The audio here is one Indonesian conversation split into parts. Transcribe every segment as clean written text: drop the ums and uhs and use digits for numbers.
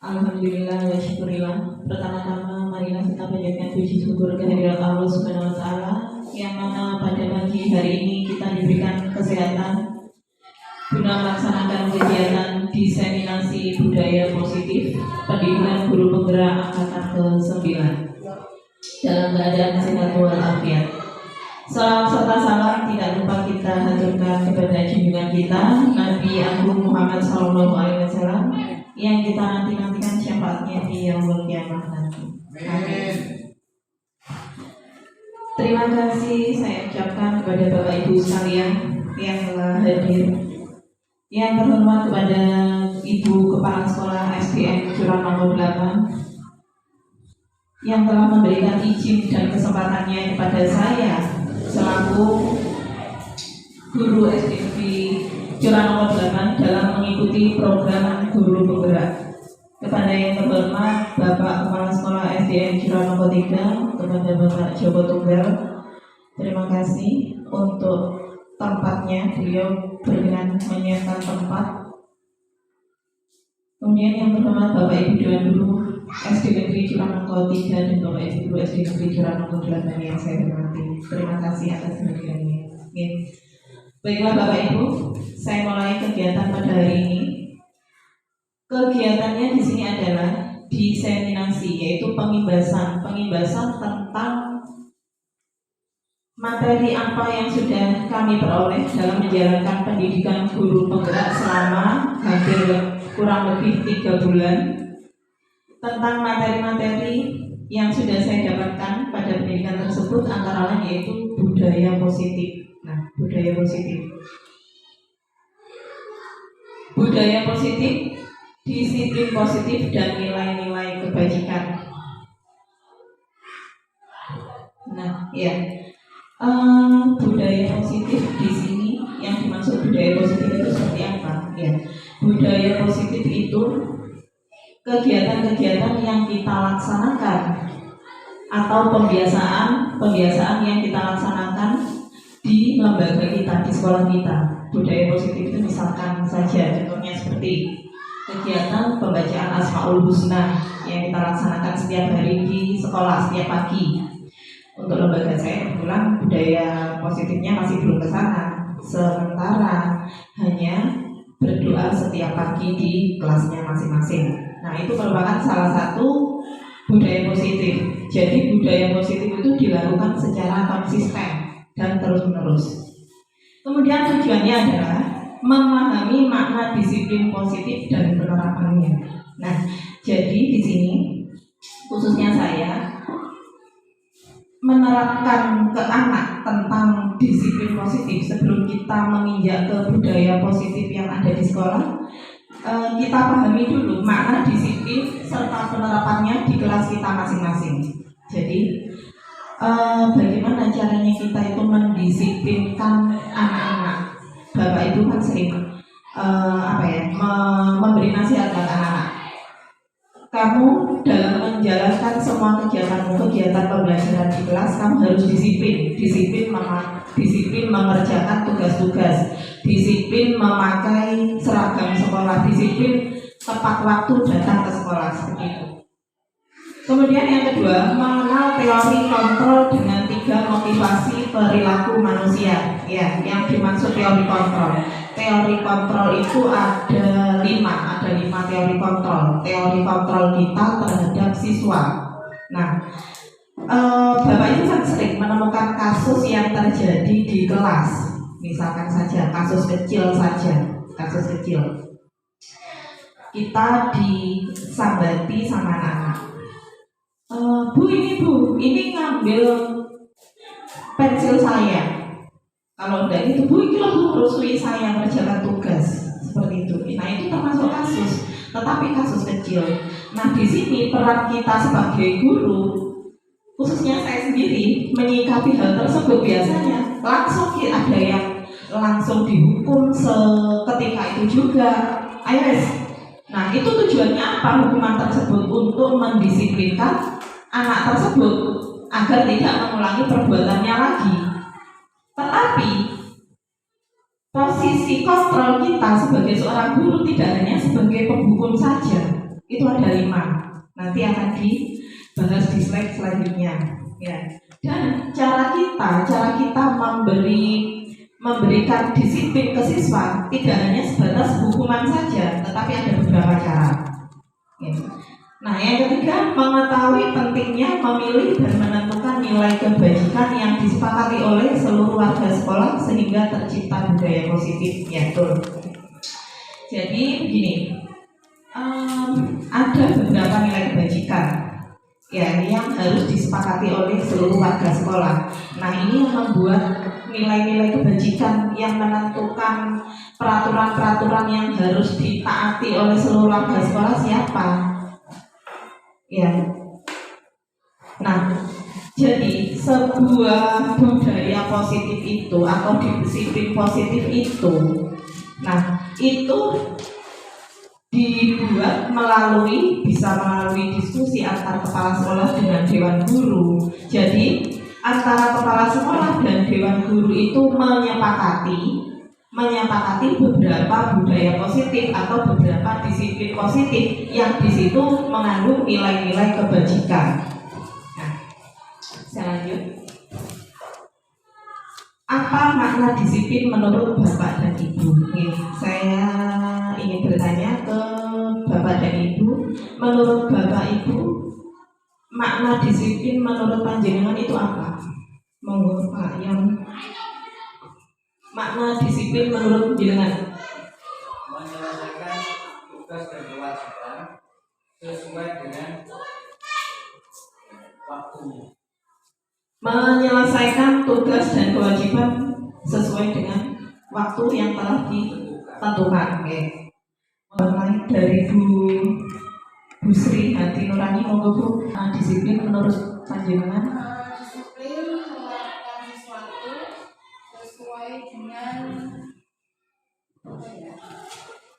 Alhamdulillah wa syukurillah. Pertama-tama marilah kita panjatkan puji syukur kehadirat Allah Subhanahu wa taala yang mana pada pagi hari ini kita diberikan kesehatan guna melaksanakan kegiatan diseminasi budaya positif pendidikan guru penggerak angkatan ke-9 dalam keadaan sehat walafiat. Salam serta salam tidak lupa kita haturkan kepada junjungan kita Nabi Agung Muhammad SAW yang kita nanti-nantikan syafaatnya di yaumul kiamah nanti. Amin. Terima kasih saya ucapkan kepada Bapak Ibu sekalian yang telah hadir. Yang terhormat kepada Ibu Kepala Sekolah SDN Curanmonggo 8 yang telah memberikan izin dan kesempatannya kepada saya selaku guru SDN Curanmonggo 8 dalam mengikuti program guru penggerak. Kepada yang terhormat Bapak Kepala Sekolah SDN Curanmonggo 3, kepada Bapak Joko Tunggal, terima kasih untuk tempatnya, beliau berkenan menyiapkan tempat. Kemudian yang terhormat Bapak Ibu Dewan Guru SD Negeri Curanmonggo 3 dan Bapak Ibu Guru SD Negeri Curanmonggo 8 yang saya hormati, terima kasih atas kehadirannya. Baiklah Bapak Ibu, saya mulai kegiatan pada hari ini. Kegiatannya di sini adalah diseminasi, yaitu pengimbasan tentang materi apa yang sudah kami peroleh dalam menjalankan pendidikan guru penggerak selama hampir kurang lebih 3 bulan. Tentang materi-materi yang sudah saya dapatkan pada pendidikan tersebut antara lain yaitu budaya positif. Nah, budaya positif, disiplin positif dan nilai-nilai kebajikan. Nah, ya. Budaya positif di sini yang dimaksud budaya positif itu seperti apa? Ya, budaya positif itu kegiatan-kegiatan yang kita laksanakan atau pembiasaan yang kita laksanakan di lembaga kita, di sekolah kita. Budaya positif itu misalkan saja contohnya seperti kegiatan pembacaan Asmaul Husna yang kita laksanakan setiap hari di sekolah setiap pagi. Untuk lembaga saya kebetulan budaya positifnya masih belum ke sana, sementara hanya berdoa setiap pagi di kelasnya masing-masing. Nah, itu merupakan salah satu budaya positif. Jadi budaya positif itu dilakukan secara konsisten dan terus-menerus. Kemudian tujuannya adalah memahami makna disiplin positif dan penerapannya. Nah, jadi di sini khususnya saya menerapkan ke anak tentang disiplin positif sebelum kita menginjak ke budaya positif yang ada di sekolah. Kita pahami dulu makna disiplin serta penerapannya di kelas kita masing-masing. Jadi bagaimana caranya kita itu mendisiplinkan anak-anak. Bapak Ibu kan sering memberi nasihat ke anak-anak. Kamu dalam menjalankan semua kegiatan pembelajaran di kelas, kamu harus disiplin mengerjakan tugas-tugas, disiplin memakai seragam sekolah, disiplin tepat waktu datang ke sekolah, seperti itu. Kemudian yang kedua, mengenal teori kontrol dengan 3 motivasi perilaku manusia. Ya, yang dimaksud teori kontrol. Teori kontrol itu ada 5 teori kontrol. Teori kontrol kita terhadap siswa. Nah, Bapak itu kan sering menemukan kasus yang terjadi di kelas. Misalkan saja kasus kecil. Kita disambati sama anak-anak. Bu, ini ngambil pensil saya. Kalau enggak itu, Bu, ini loh merusui saya mengerjakan tugas. Seperti itu. Nah, itu termasuk kasus, tetapi kasus kecil. Nah, di sini peran kita sebagai guru, khususnya saya sendiri, menyikapi hal tersebut biasanya langsung ada yang langsung dihukum seketika itu juga. Ayo, nah itu tujuannya apa hukuman tersebut? Untuk mendisiplinkan anak tersebut agar tidak mengulangi perbuatannya lagi. Tetapi posisi kontrol kita sebagai seorang guru tidak hanya sebagai penghukum saja. Itu ada 5. Nanti akan dibahas di slide selanjutnya. Ya. Dan cara kita memberikan disiplin ke siswa tidak hanya sebatas hukuman saja, tetapi ada beberapa cara. Ya. Nah, yang ketiga, mengetahui pentingnya memilih dan menentukan nilai kebajikan yang disepakati oleh seluruh warga sekolah sehingga tercipta budaya positif. Ya, betul. Jadi begini, ada beberapa nilai kebajikan ya yang harus disepakati oleh seluruh warga sekolah. Nah, ini yang membuat nilai-nilai kebajikan yang menentukan peraturan-peraturan yang harus ditaati oleh seluruh warga sekolah siapa? Ya. Nah, jadi sebuah budaya positif itu atau disiplin positif itu, nah itu dibuat bisa melalui diskusi antara kepala sekolah dengan dewan guru. Jadi antara kepala sekolah dan dewan guru itu menyepakati beberapa budaya positif atau beberapa disiplin positif yang di situ mengandung nilai-nilai kebajikan. Nah, saya lanjut. Apa makna disiplin menurut Bapak dan Ibu? Saya ingin bertanya ke Bapak dan Ibu. Menurut Bapak Ibu, makna disiplin menurut panjenengan itu apa? Monggo Pak yang makna disiplin menurut panjenengan. Menyelesaikan tugas dan kewajiban sesuai dengan waktunya. Menyelesaikan tugas dan kewajiban sesuai dengan waktu yang telah ditentukan. Oke. Mulai dari Bu Sri Hati Nurani, monggo Bu. Disiplin menurut panjenengan. Disiplin melakukan sesuatu sesuai dengan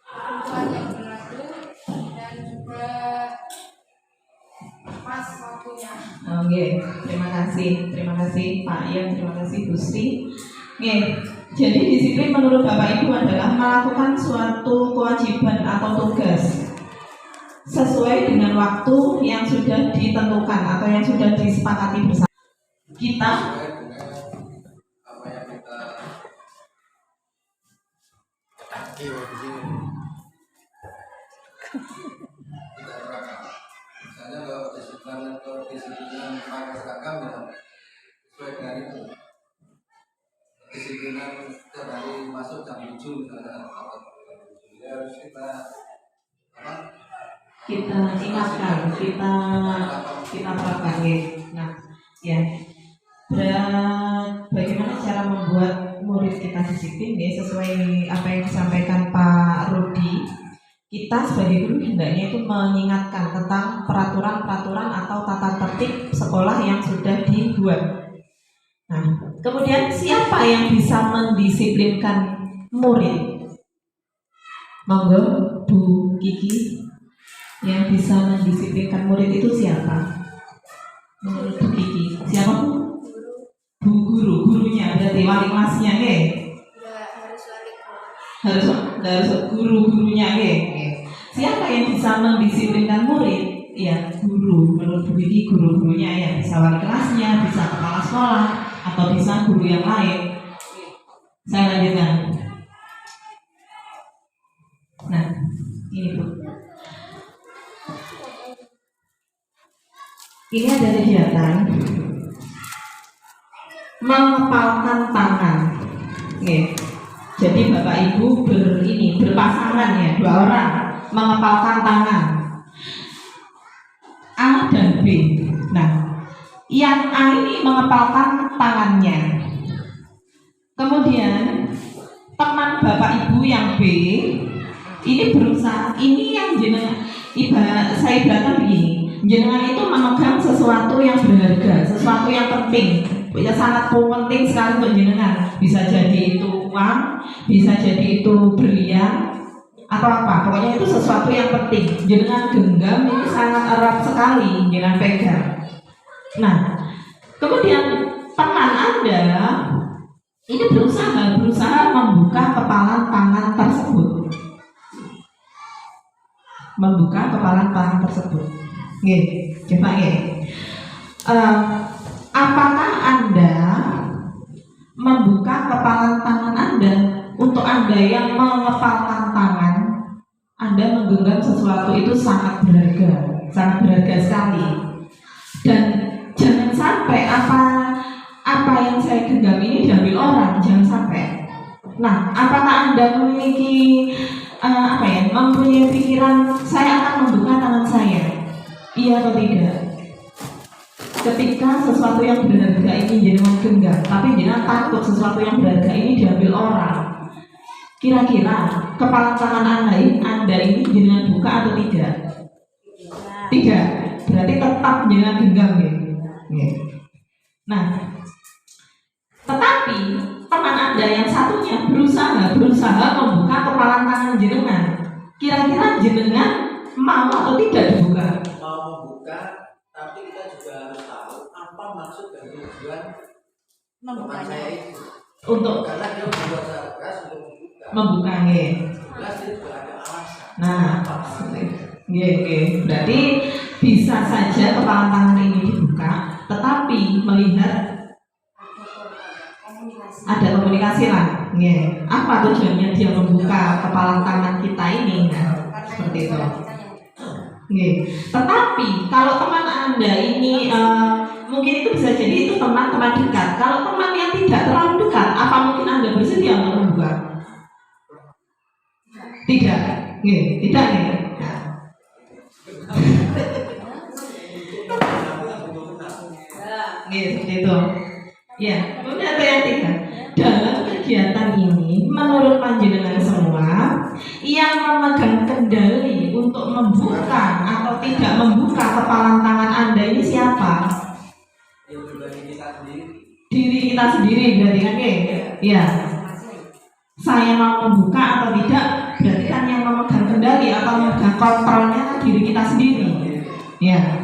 kebutuhan yang berlaku dan juga pas waktunya. Oke, terima kasih Pak Ian, terima kasih Bu Sri. Oke, jadi disiplin menurut Bapak Ibu adalah melakukan suatu kewajiban atau tugas sesuai dengan waktu yang sudah ditentukan atau yang sudah disepakati bersama. Kita Apa yang kita terapkan. Misalnya kalau kedisiplinan pakai seragam ya sesuai dengan itu. Kedisiplinan setiap hari masuk jam 7 misalnya harus kita ingatkan, kita terapkan. Nah, ya. Bagaimana cara membuat murid kita disiplin ya sesuai apa yang disampaikan Pak Rudi. Kita sebagai guru hendaknya itu mengingatkan tentang peraturan-peraturan atau tata tertib sekolah yang sudah dibuat. Nah, kemudian siapa yang bisa mendisiplinkan murid? Monggo Bu Kiki, yang bisa mendisiplinkan murid itu siapa? Menurut Bu Kiki, siapa Bu? Bu gurunya berarti wali kelasnya ke? Enggak harus wali kelas. Harus gurunya ke? Siapa yang bisa mendisiplinkan murid? Ya guru. Menurut Bu Kiki gurunya ya bisa wali kelasnya, bisa kepala sekolah, atau bisa guru yang lain. Saya lanjutkan. Nah, ini Bu. Ini ada kegiatan mengepalkan tangan. Oke. Jadi Bapak Ibu berpasangan ya, 2 orang mengepalkan tangan. A dan B. Nah, yang A ini mengepalkan tangannya. Kemudian teman Bapak Ibu yang B ini berusaha, ini yang saya ibaratkan begini, jenengan itu memegang sesuatu yang berharga, sesuatu yang penting, ya sangat penting sekali untuk jenengan. Bisa jadi itu uang, bisa jadi itu berlian atau apa, pokoknya itu sesuatu yang penting. Jenengan genggam ini sangat erat sekali, jenengan pegang. Nah, kemudian teman Anda Ini berusaha membuka kepalan tangan tersebut. Membuka kepalan tangan tersebut. Nggih, coba nggih. Apakah Anda membuka kepalan tangan Anda untuk Anda yang mengepalkan tangan? Anda menggenggam sesuatu itu sangat berharga sekali. Dan jangan sampai apa yang saya genggam ini diambil orang, jangan sampai. Nah, apakah Anda memiliki mempunyai pikiran saya akan membuka tangan saya? Iya atau tidak? Ketika sesuatu yang berharga ini jenengan genggam, tapi jenengan takut sesuatu yang berharga ini diambil orang, kira-kira kepala tangan Anda ini jenengan buka atau tidak? Tidak. Berarti tetap jenengan genggam ya. Nah, tetapi teman Anda yang satunya berusaha membuka kepala tangan jenengan. Kira-kira jenengan mau atau tidak dibuka? Mau membuka, tapi kita juga harus tahu apa maksud dan tujuan teman saya itu. Karena dia membuat secara keras untuk membukanya. Jelas dia juga ada alasan. Nah, berarti bisa saja kepala tangan ini dibuka, tetapi melihat ada komunikasi lah. Apa tujuannya dia membuka kepala tangan kita ini? Nah, seperti itu. Tetapi kalau teman Anda ini mungkin itu bisa jadi itu teman-teman dekat. Kalau teman yang tidak terlalu dekat, apa mungkin Anda bersedia untuk membuka? Tidak. Tidak. Seperti itu. Ya, kemudian ada yang tiga. Dalam kegiatan ini, menurut panjenengan semua, yang memegang kendali untuk membuka atau tidak membuka kepala tangan Anda ini siapa? Diri kita sendiri berarti kan ya. Saya mau membuka atau tidak, berarti kan yang memegang kendali atau memegang kontrolnya kan diri kita sendiri. Ya.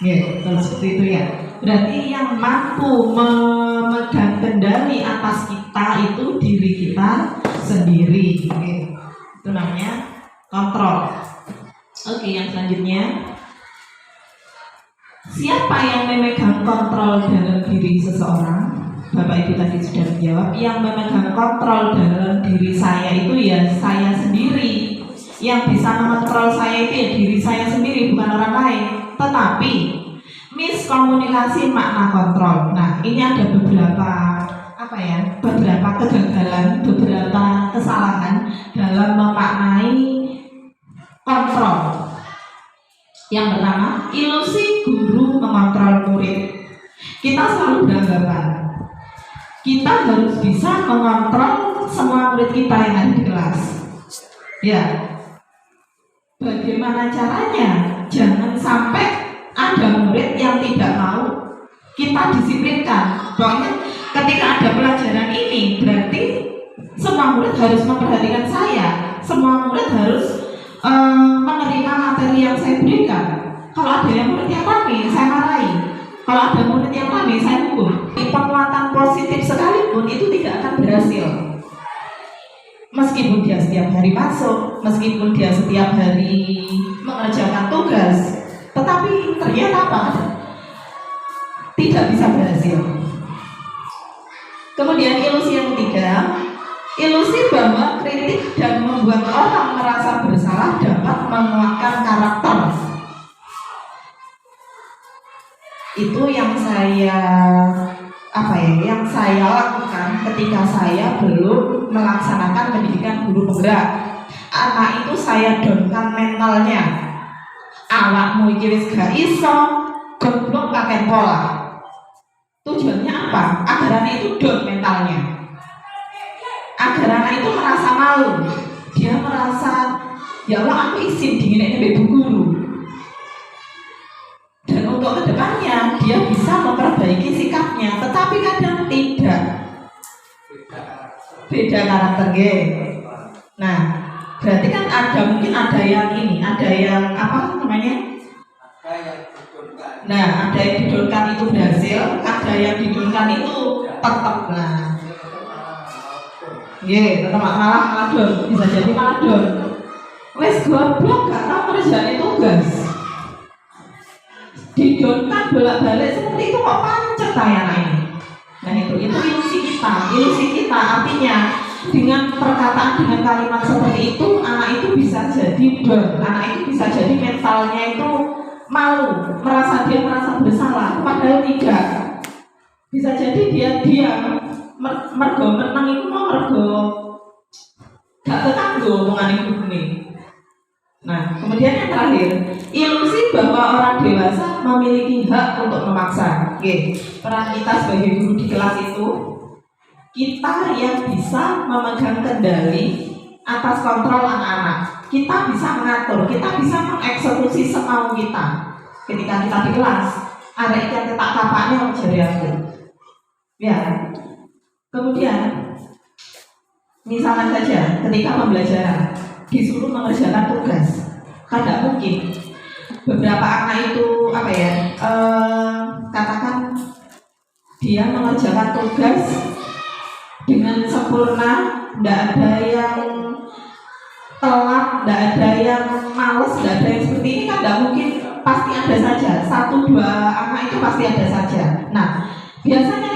Terus seperti itu ya. Berarti yang mampu memegang kendali atas kita itu diri kita sendiri. Itu namanya kontrol. Oke, yang selanjutnya, siapa yang memegang kontrol dalam diri seseorang? Bapak Ibu tadi sudah menjawab. Yang memegang kontrol dalam diri saya itu ya saya sendiri. Yang bisa mengontrol saya itu ya diri saya sendiri, bukan orang lain. Tetapi miskomunikasi makna kontrol. Nah, ini ada beberapa kegagalan, beberapa kesalahan dalam memaknai kontrol. Yang pertama, ilusi guru mengontrol murid. Kita selalu beranggapan kita harus bisa mengontrol semua murid kita yang ada di kelas. Ya, bagaimana caranya? Jangan sampai ada murid yang tidak mau kita disiplinkan. Pokoknya ketika ada pelajaran ini berarti semua murid harus memperhatikan saya. Semua murid harus menerima materi yang saya berikan. Kalau ada yang murid yang kami, saya marahi. Kalau ada murid yang kami, saya hukum. Penguatan positif sekalipun itu tidak akan berhasil. Meskipun dia setiap hari masuk, meskipun dia setiap hari mengerjakan tugas, tetapi ternyata apa? Tidak bisa berhasil. Kemudian ilusi yang ketiga, ilusi bahwa kritik dan membuat orang merasa bersalah dapat menguatkan karakter. Itu yang saya lakukan ketika saya belum melaksanakan pendidikan guru penggerak. Anak itu saya downkan mentalnya. Awakmu iki wis gak iso, goblok pakai pola. Tujuannya apa? Agar anak itu down mentalnya. Agar anak itu merasa malu. Dia merasa, ya Allah aku izin dinginnya ibu guru. Dan untuk kedepannya dia bisa memperbaiki sikapnya, tetapi kadang tidak. Beda karakter Nah, berarti kan mungkin ada yang ada yang didonkan itu berhasil, ada yang didonkan itu tetap. Nah, tetap malah don, bisa jadi malah don. Wes goblok gak tau kerjaan tugas. Didonkan bolak-balik seperti itu kok pancet kayak ini. Nah itu ilusi kita artinya dengan perkataan dengan kalimat seperti itu anak itu bisa jadi don, anak itu bisa jadi mentalnya itu malu, merasa bersalah, padahal tidak. Bisa jadi dia mergo menang itu mau mergo gak ketanggo omongan ibu ini. Nah, kemudian yang terakhir, ilusi bahwa orang dewasa memiliki hak untuk memaksa. Oke, peran kita sebagai guru di kelas itu, kita yang bisa memegang kendali atas kontrol anak-anak. Kita bisa mengatur, kita bisa mengeksekusi semau kita. Ketika kita di kelas, ada yang ketak kapaknya menjadi aku. Ya, kemudian misalkan saja ketika pembelajaran disuruh mengerjakan tugas, kan tidak mungkin beberapa anak itu katakan dia mengerjakan tugas dengan sempurna, tidak ada yang telat, tidak ada yang males, tidak ada yang seperti ini, kan tidak mungkin, pasti ada saja, 1-2 anak itu pasti ada saja. Nah, biasanya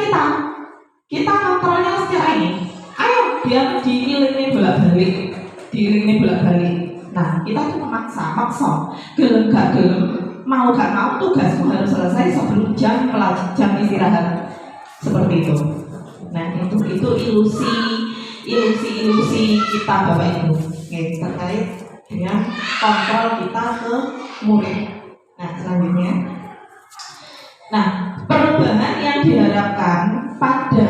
kita kontrolnya secara ini, ayo biar diiringi bolak-balik. Nah, kita tuh maksa, gelem gak gelem, mau gak mau tugasmu harus selesai sebelum jam istirahat, seperti itu. Nah, itu ilusi kita Bapak Ibu, terkait dengan kontrol kita ke murid. Nah, selanjutnya, perubahan yang diharapkan pada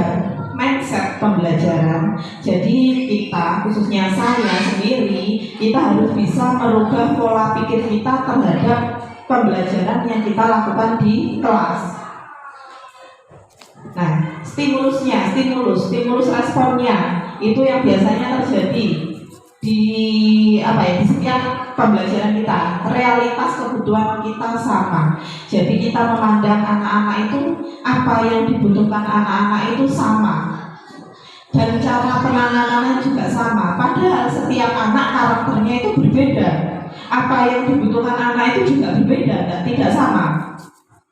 mindset pembelajaran. Jadi kita, khususnya saya sendiri, kita harus bisa merubah pola pikir kita terhadap pembelajaran yang kita lakukan di kelas. Nah, stimulus responnya itu yang biasanya terjadi di setiap pembelajaran kita. Realitas kebutuhan kita sama. Jadi kita memandang anak-anak itu, apa yang dibutuhkan anak-anak itu sama, dan cara penanganannya juga sama. Padahal setiap anak karakternya itu berbeda. Apa yang dibutuhkan anak itu juga berbeda, tidak sama.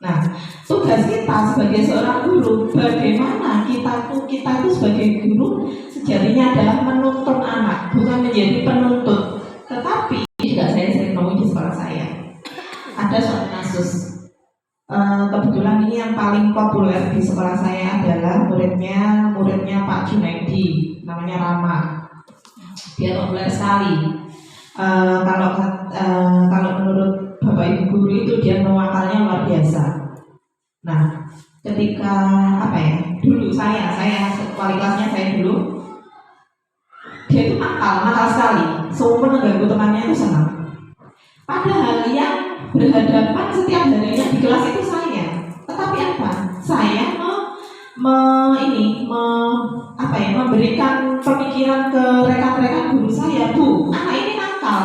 Nah, tugas kita sebagai seorang guru, bagaimana kita itu sebagai guru sejatinya adalah menuntun anak, bukan menjadi penuntut. Tetapi juga saya sering ngomong di sekolah saya, ada suatu kasus. Kebetulan ini yang paling populer di sekolah saya adalah muridnya Pak Junaidi, namanya Rama. Dia populer sekali. Kalau menurut Bapak Ibu guru itu dia mewakalnya luar biasa. Nah, ketika dulu saya wali kelasnya saya dulu, dia itu nakal sekali, seumur mengganggu temannya itu senang. Padahal yang berhadapan setiap harinya di kelas itu saya. Tetapi saya memberikan pemikiran ke rekan-rekan guru saya, Bu, anak ini nakal,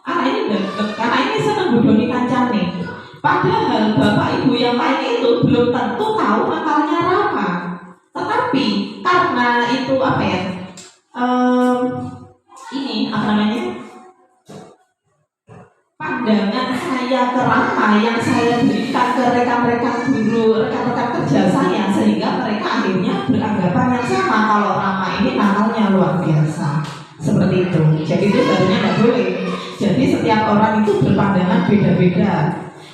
anak ini deket, anak ini senang bodoni kancane. Padahal bapak ibu yang lain itu belum tentu tahu nakalnya Rama. Tetapi karena itu pandangan saya ke Rama yang saya berikan ke rekan-rekan guru, rekan-rekan kerja saya, sehingga mereka akhirnya beranggapan yang sama kalau Rama ini nakalnya luar biasa. Seperti itu. Jadi itu sebenarnya tidak boleh. Jadi setiap orang itu berpandangan beda-beda.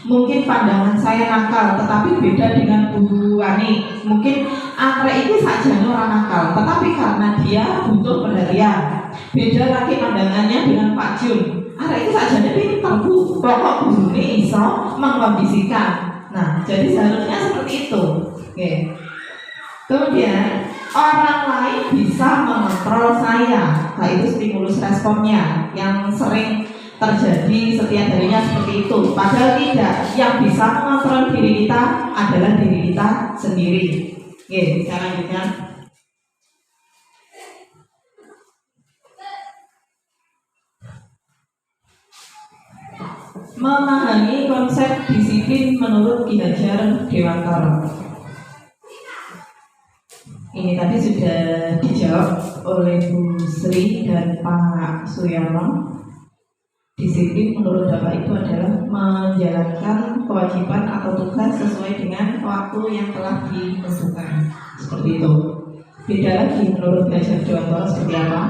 Mungkin pandangan saya nakal, tetapi beda dengan Bu Ani. Mungkin Andre itu saja orang nakal, tetapi karena dia butuh perhatian. Beda lagi pandangannya dengan Pak Jun. Andre itu saja pintar, Bu. Pokok guru ini iso mengkondisikan. Nah, jadi seharusnya seperti itu. Oke. Kemudian orang lain bisa mengontrol saya. Nah, itu stimulus responnya yang sering terjadi setiap harinya seperti itu. Padahal tidak. Yang bisa mengontrol diri kita adalah diri kita sendiri. Oke, selanjutnya. Memahami konsep disiplin menurut Ki Hajar Dewantara. Ini ini tadi sudah dijawab oleh Bu Sri dan Pak Suryono. Disiplin menurut Bapak itu adalah menjalankan kewajiban atau tugas sesuai dengan waktu yang telah ditentukan. Seperti itu. Beda lagi menurut Ki Hajar Dewantara seperti apa?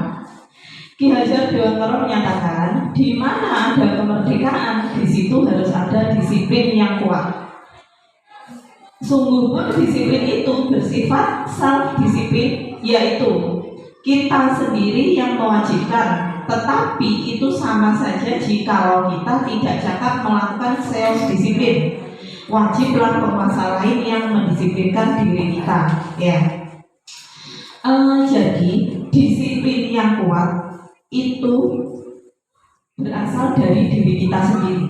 Ki Hajar Dewantara menyatakan, di mana ada kemerdekaan, di situ harus ada disiplin yang kuat. Sungguh pun disiplin itu bersifat self-disiplin, yaitu kita sendiri yang mewajibkan. Tetapi itu sama saja jikalau kita tidak cakap melakukan self-disiplin. Wajiblah penguasa lain yang mendisiplinkan diri kita. Ya. Jadi disiplin yang kuat itu berasal dari diri kita sendiri.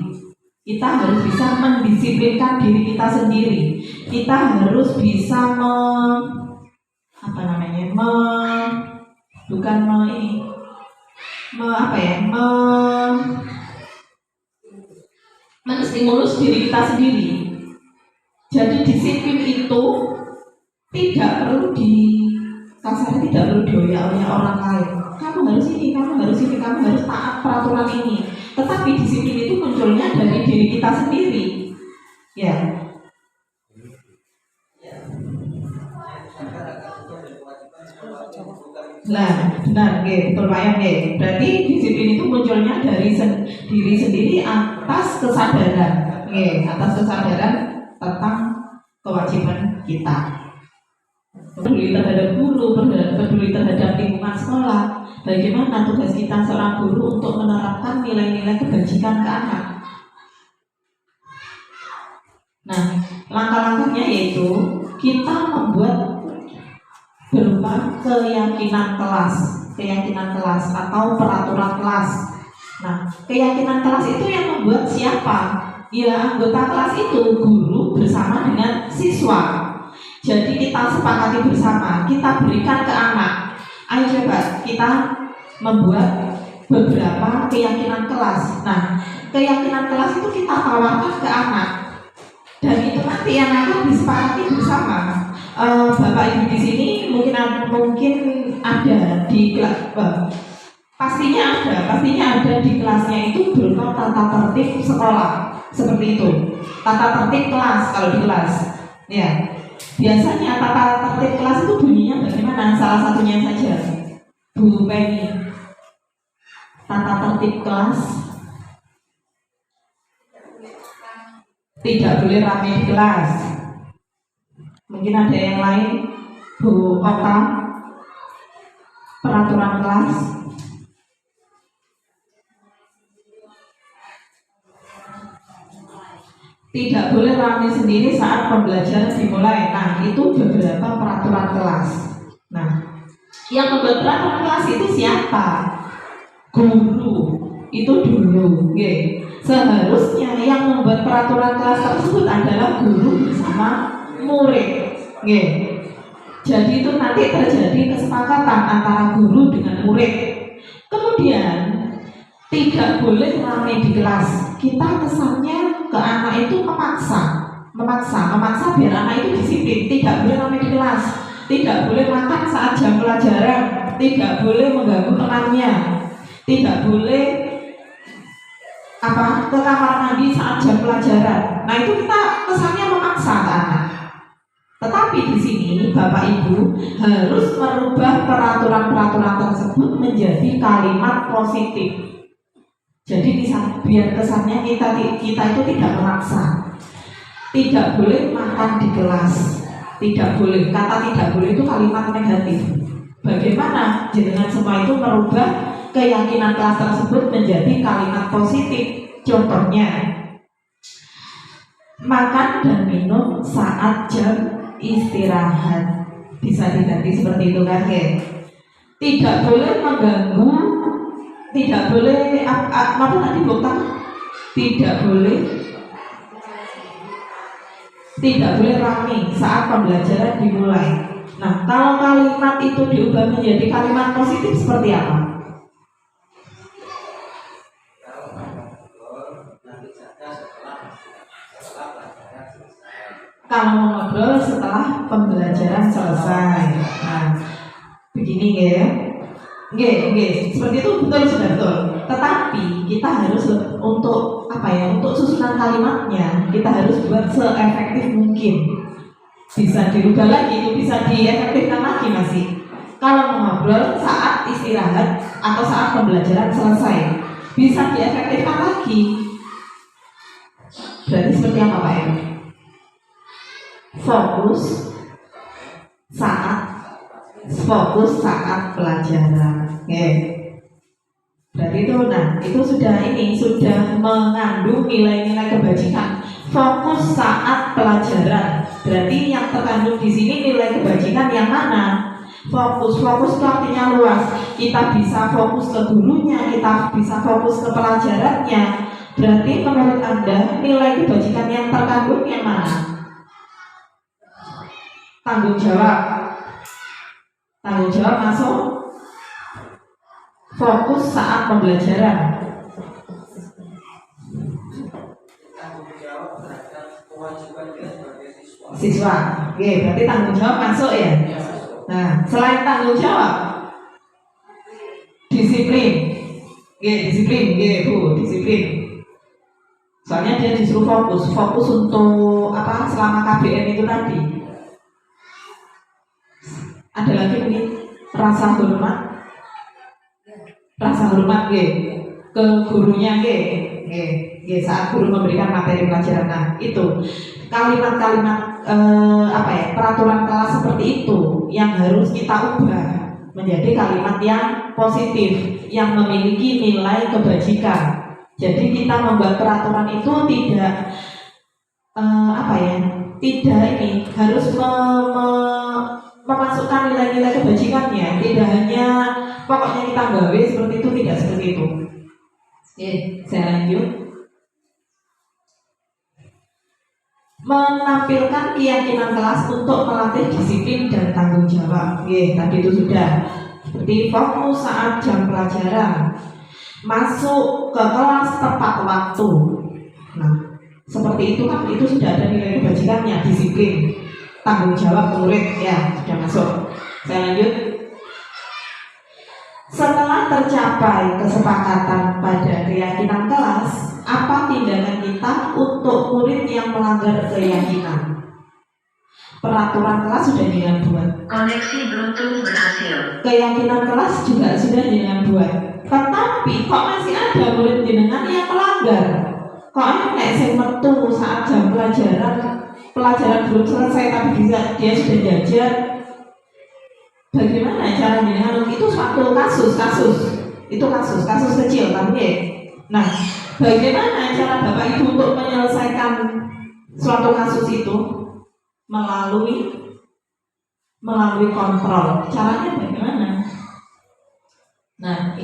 Kita harus bisa mendisiplinkan diri kita sendiri. Kita harus bisa menstimulus diri kita sendiri. Jadi disiplin itu tidak perlu tidak perlu dioyak-oyak orang lain. Kamu harus ini, kamu harus taat peraturan ini. Tetapi disiplin itu munculnya dari diri kita sendiri. Ya. Nah, benar, betul Pak Yang. Berarti disiplin itu munculnya dari diri sendiri atas kesadaran, atas kesadaran tentang kewajiban kita. Peduli terhadap guru, peduli terhadap lingkungan sekolah. Bagaimana tugas kita seorang guru untuk menerapkan nilai-nilai kebajikan ke anak? Nah, langkah-langkahnya yaitu kita membuat berupa keyakinan kelas atau peraturan kelas. Nah, keyakinan kelas itu yang membuat siapa? Ya, anggota kelas itu guru bersama dengan siswa. Jadi kita sepakati bersama, kita berikan ke anak. Ayo coba kita membuat beberapa keyakinan kelas. Nah, keyakinan kelas itu kita tawarkan ke anak. Dan itu nanti yang akan disepakati bersama. Bapak Ibu di sini mungkin ada di kelas. Pastinya ada di kelasnya itu berupa tata tertib sekolah. Seperti itu. Tata tertib kelas kalau di kelas. Ya. Biasanya tata tertib kelas itu bunyinya bagaimana? Salah satunya saja, Bu Penny. Tata tertib kelas tidak boleh ramai di kelas. Mungkin ada yang lain, Bu Oka. Peraturan kelas. Tidak boleh ramai sendiri saat pembelajaran dimulai. Nah, itu beberapa peraturan kelas. Nah, yang membuat peraturan kelas itu siapa? Guru. Itu dulu. Seharusnya yang membuat peraturan kelas tersebut adalah guru bersama murid. Jadi itu nanti terjadi kesepakatan antara guru dengan murid. Kemudian tidak boleh ramai di kelas. Kita kesannya ke anak itu memaksa biar anak itu disiplin. Tidak boleh ramai di kelas, tidak boleh makan saat jam pelajaran, tidak boleh mengganggu temannya, tidak boleh ke kamar mandi saat jam pelajaran. Nah, itu kita kesannya memaksa ke anak. Tetapi di sini Bapak Ibu harus merubah peraturan-peraturan tersebut menjadi kalimat positif. Jadi biar kesannya kita itu tidak memaksa. Tidak boleh makan di kelas. Tidak boleh. Kata tidak boleh itu kalimat negatif. Bagaimana dengan semua itu merubah keyakinan kelas tersebut menjadi kalimat positif? Contohnya, makan dan minum saat jam istirahat. Bisa diganti seperti itu kan, ya? Tidak boleh mengganggu. Tidak boleh apa tadi Bokta? Tidak boleh ramai saat pembelajaran dimulai. Nah, kalau kalimat itu diubah menjadi kalimat positif seperti apa? Kalau mau ngobrol setelah pembelajaran selesai. Nah, begini ya. Oke, seperti itu betul sudah betul. Tetapi kita harus untuk apa ya? Untuk susunan kalimatnya kita harus buat seefektif mungkin. Bisa dirubah lagi, itu bisa diefektifkan lagi masih. Kalau mengobrol saat istirahat atau saat pembelajaran selesai, bisa diefektifkan lagi. Berarti seperti apa Pak ya? Fokus saat pelajaran. Oke. Berarti itu sudah mengandung nilai-nilai kebajikan. Fokus saat pelajaran. Berarti yang terkandung di sini nilai kebajikan yang mana? Fokus itu artinya luas. Kita bisa fokus ke gurunya, kita bisa fokus ke pelajarannya. Berarti menurut Anda nilai kebajikan yang terkandung yang mana? Tanggung jawab masuk. Fokus saat pembelajaran. Tanggung jawab terhadap kewajiban dia sebagai Siswa. Oke, berarti tanggung jawab masuk ya. Nah, selain tanggung jawab, disiplin. Disiplin. Soalnya dia disuruh fokus untuk apa? Selama KBM itu tadi. Ada lagi mungkin rasa hormat ke gurunya saat guru memberikan materi pelajaran. Nah, itu kalimat-kalimat peraturan kelas seperti itu yang harus kita ubah menjadi kalimat yang positif yang memiliki nilai kebajikan. Jadi kita membuat peraturan itu tidak harus memasukkan nilai-nilai kebajikannya. Tidak hanya pokoknya kita gawe seperti itu, tidak seperti itu. Oke, saya lanjut. Menampilkan keyakinan kelas untuk melatih disiplin dan tanggung jawab. Tadi itu sudah. Seperti fokus saat jam pelajaran, masuk ke kelas tepat waktu. Nah, seperti itu kan itu sudah ada nilai kebajikannya, disiplin, tanggung jawab murid ya sudah masuk. Saya lanjut. Setelah tercapai kesepakatan pada keyakinan kelas, apa tindakan kita untuk murid yang melanggar keyakinan? Peraturan kelas sudah dengan buat. Koneksi Bluetooth berhasil. Keyakinan kelas juga sudah dengan buat. Tetapi kok masih ada murid jenengan yang melanggar? Kok nek sing metu saat jam pelajaran belum selesai tapi dia sudah jajan? Bagaimana cara jenengan? Itu suatu kasus kecil kan ya. Nah, bagaimana cara Bapak Ibu untuk menyelesaikan suatu kasus itu? Melalui kontrol. Caranya bagaimana? Nah,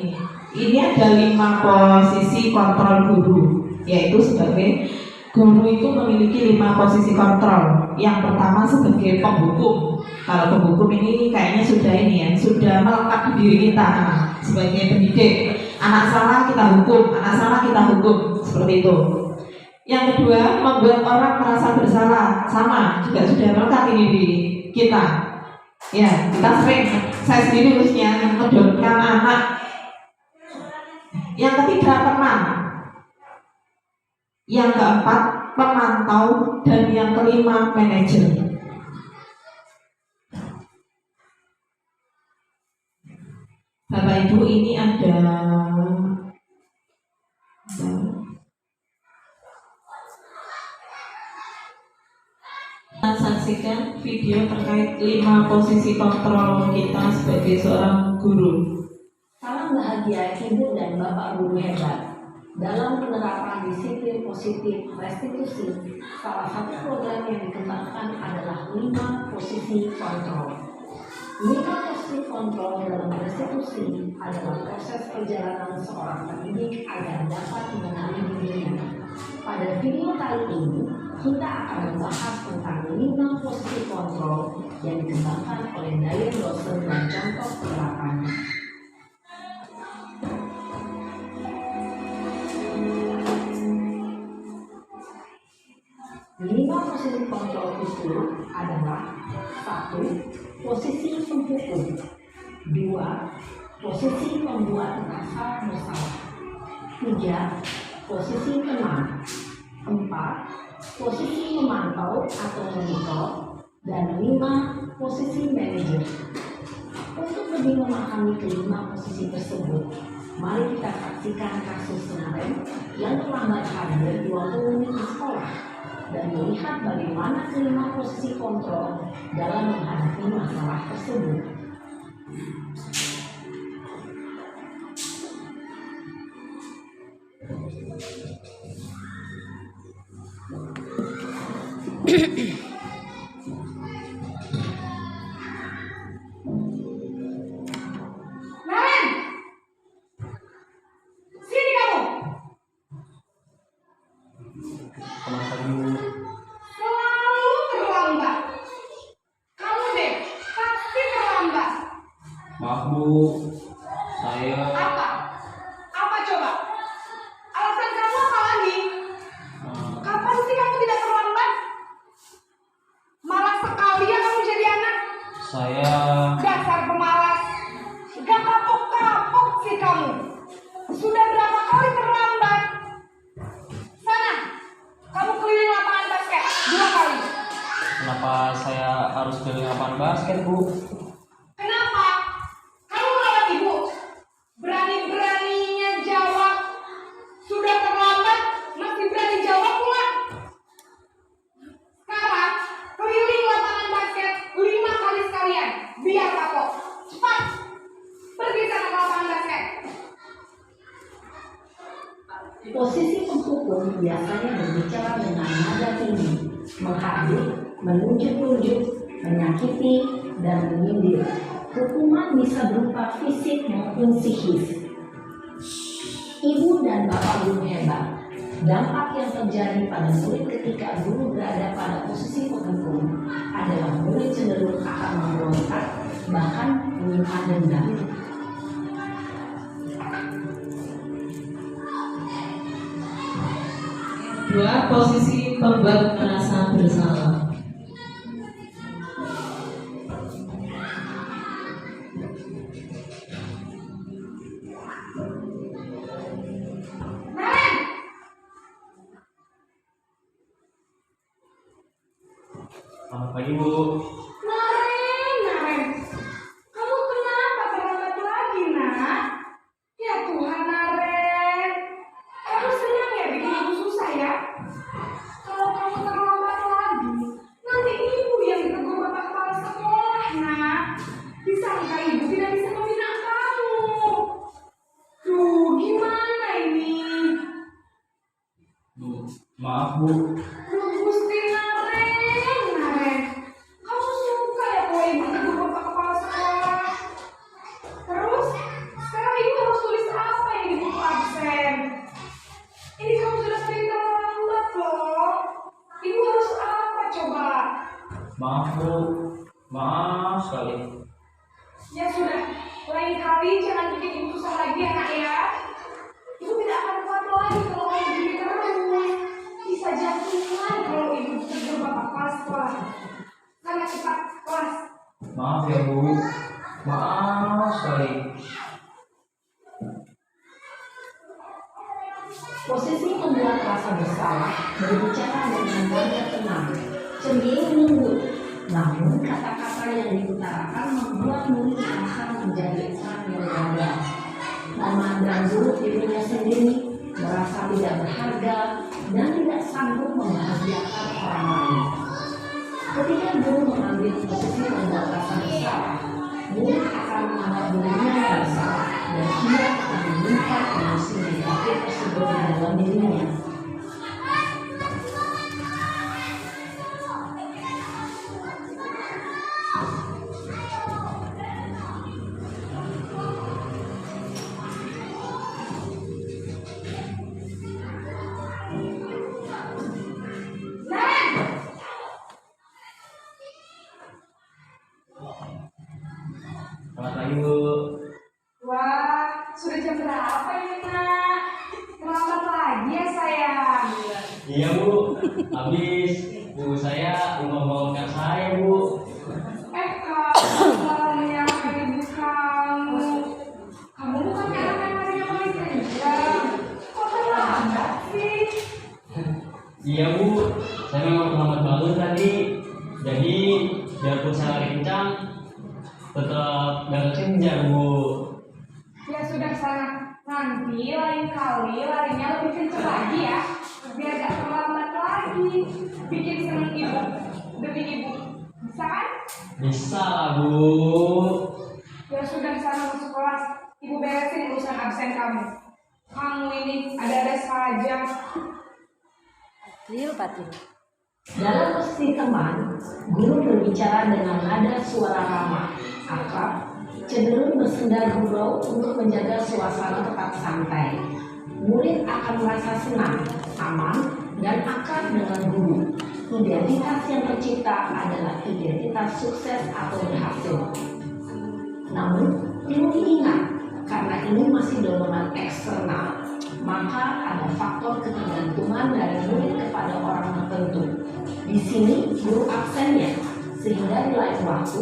ini ada 5 posisi kontrol guru, yaitu sebagai guru itu memiliki 5 posisi kontrol. Yang pertama sebagai penghukum. Kalau penghukum ini kayaknya sudah melekat di diri kita sebagai pendidik. Anak salah kita hukum, seperti itu. Yang kedua, membuat orang merasa bersalah, sama juga sudah melekat ini di kita. Ya, kita saya sendiri khususnya mendorongkan anak. Yang ketiga, teman. Yang keempat, pemantau, dan yang kelima, manajer. Bapak Ibu, ini ada saksikan video terkait 5 posisi kontrol kita sebagai seorang guru. Salam bahagia Ibu dan Bapak Guru hebat. Dalam penerapan disiplin positif restitusi, salah satu program yang dikembangkan adalah 5 posisi kontrol. 5 posisi kontrol dalam restitusi adalah proses perjalanan seorang pendidik agar dapat mengenali dirinya. Pada video kali ini, kita akan membahas tentang 5 posisi kontrol yang dikembangkan oleh Diane Dawson dan contoh penerapannya. Lima posisi kontrol itu adalah 1. Posisi penghukum. 2. Posisi pembuat rasa bersalah. 3. Posisi tenang. 4. Posisi memantau atau monitor. Dan 5. Posisi manajer. Untuk lebih memahami kelima posisi tersebut, mari kita saksikan kasus kemarin yang terlambat hadir 20 menit di sekolah dan melihat bagaimana kelima posisi kontrol dalam menghadapi masalah tersebut. Naren! Sini kamu! Kenapa Bu? Selalu terlambat. Kamu deh, pasti terlambat. Maaf Bu, saya Apa? Apa coba? Alasan kamu apa lagi? Kapan sih kamu tidak terlambat? Malas sekali ya kamu jadi anak. saya Dasar pemalas. Gak kapok-kapok sih kamu. Sudah berapa kali terlambat? Sana, kamu keliling lapangan basket 2 kali. kenapa saya harus keliling lapangan basket Bu? Kenapa? Kamu melawan ibu. Berani-beraninya jawab. Sudah terlambat, masih berani jawab pula. Sekarang, keliling lapangan basket 5 kali sekalian. Biar kapok. Cepat. Pergi sana ke lapangan basket. Posisi penghukum biasanya berbicara dengan nada tinggi, menghardik, menunjuk-nunjuk, menyakiti, dan menyindir. Hukuman bisa berupa fisik maupun psikis. Ibu dan bapak guru hebat. Dampak yang terjadi pada murid ketika guru berada pada posisi penghukum adalah murid cenderung akan memberontak, bahkan menyimpan dendam. 2. Posisi pembuat merasa bersalah. Naren! Selamat pagi Bu. Naren. Kamu kenapa terlambat lagi, nak? Ya Tuhan, Naren. Kamu senang ya bikin ibu susah ya? Kalau kamu terlambat lagi, nanti ibu yang ditegur bapak kepala sekolah, nak. Disangka ibu tidak bisa membina kamu. Duh, gimana ini? Bu, maaf Bu. Duh, Gusti Naren. Kamu suka ya kalau ibu tegur bapak kepala sekolah? Terus, sekarang ibu harus tulis apa yang di buku absen? Ini kamu sudah sering terlambat loh. Ibu harus apa coba? Maaf Bu. Maaf sekali. Ya sudah, lain kali jangan bikin ibu susah lagi ya nak ya. Ibu tidak akan kuat lagi kalau kamu begini terus. Bisa jatuhan kalau ibu tegur bapak kepala sekolah. Sana cepat kelas. Maaf ya Bu. Maaf sekali. Posisi pembuat rasa bersalah berbicara dengan nada tenang, cenderung lembut. Namun kata-kata yang diutarakan membuat murid merasa menjadi orang yang gagal. Memandang buruk dirinya sendiri, merasa tidak berharga, dan tidak sanggup membahagiakan orang lain. Ketika guru mengambil posisi pembuat rasa bersalah, murid akan menganggap dirinya yang bersalah dan ia akan menyimpan emosi negatif tersebut di dalam dirinya. Naren! Selamat pagi Bu. Wah, sudah jam berapa ini nak? Terlambat lagi ya sayang. Iya Bu. Habis Bu saya mau membangunkan saya Bu. Iya Bu, saya memang terlambat bangun tadi. Jadi biarpun saya lari kencang, tetap gak kekejar Bu. Ya sudah sana, nanti lain kali larinya lebih kenceng lagi ya, biar gak terlambat lagi. Bikin seneng ibu, demi ibu, bisa kan? Bisa lah Bu. Ya sudah sana masuk kelas, ibu beresin urusan absen kamu. Kamu ini ada-ada saja. Dalam posisi teman, guru berbicara dengan nada suara ramah, akrab, cenderung bersenda gurau untuk menjaga suasana tetap santai. Murid akan merasa senang, aman, dan akrab dengan guru. Identitas yang tercipta adalah identitas sukses atau berhasil. Namun, perlu diingat, karena ini masih dorongan eksternal, maka ada faktor ketergantungan dari murid kepada orang tertentu. Di sini guru absennya, sehingga di lain waktu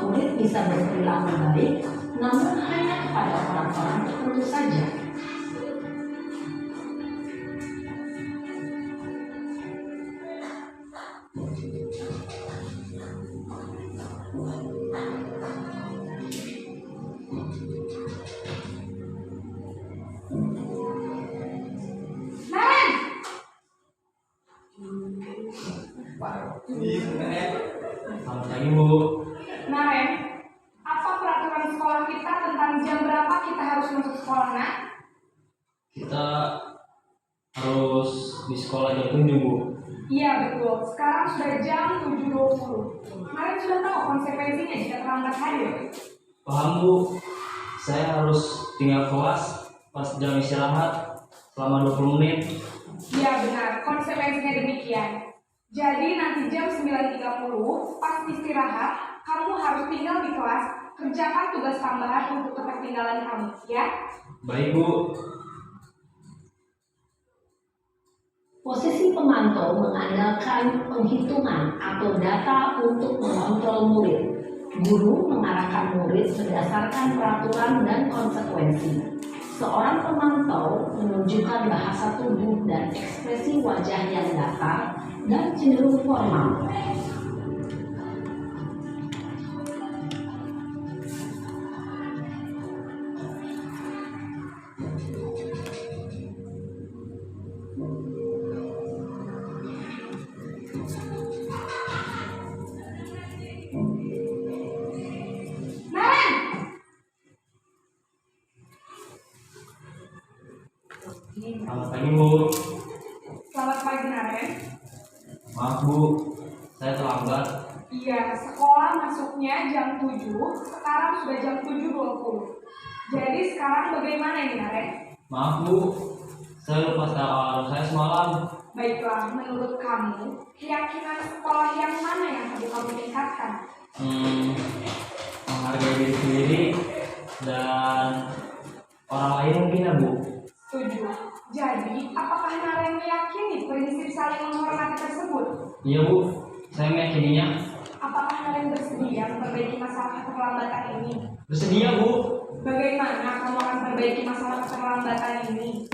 murid bisa berperilaku baik, namun hanya kepada orang-orang tertentu saja. Naren, Selamat pagi Bu. Naren, apa peraturan sekolah kita tentang jam berapa kita harus masuk sekolah, nak? Kita harus di sekolah jam 7 Bu. Iya betul, sekarang sudah jam 7.20. Naren sudah tahu konsekuensinya jika terlambat hadir. Paham Bu, saya harus tinggal kelas pas jam istirahat selama 20 menit. Iya benar, konsekuensinya demikian. Jadi nanti jam 9.30 pas istirahat, kamu harus tinggal di kelas, kerjakan tugas tambahan untuk ketertinggalan kamu, ya? Baik Bu. Posisi pemantau mengandalkan penghitungan atau data untuk mengontrol murid. Guru mengarahkan murid berdasarkan peraturan dan konsekuensi. Seorang pemantau menunjukkan bahasa tubuh dan ekspresi wajah yang datar dan cenderung formal. Naren! Selamat pagi Bu. Selamat pagi, Naren. Maaf Bu, saya terlambat. Iya, sekolah masuknya jam 7, sekarang sudah jam 7.20. Jadi sekarang bagaimana ini, Naren? Maaf Bu, saya lupa setel alarm saya semalam. Baiklah, menurut kamu, keyakinan sekolah yang mana yang perlu kamu tingkatkan? Menghargai diri sendiri dan orang lain mungkin ya Bu. Setuju. Jadi, apakah Naren meyakini prinsip saling menghormati tersebut? Iya Bu, saya meyakininya. Apakah Naren bersedia memperbaiki masalah keterlambatan ini? Bersedia Bu. Bagaimana kamu akan memperbaiki masalah keterlambatan ini?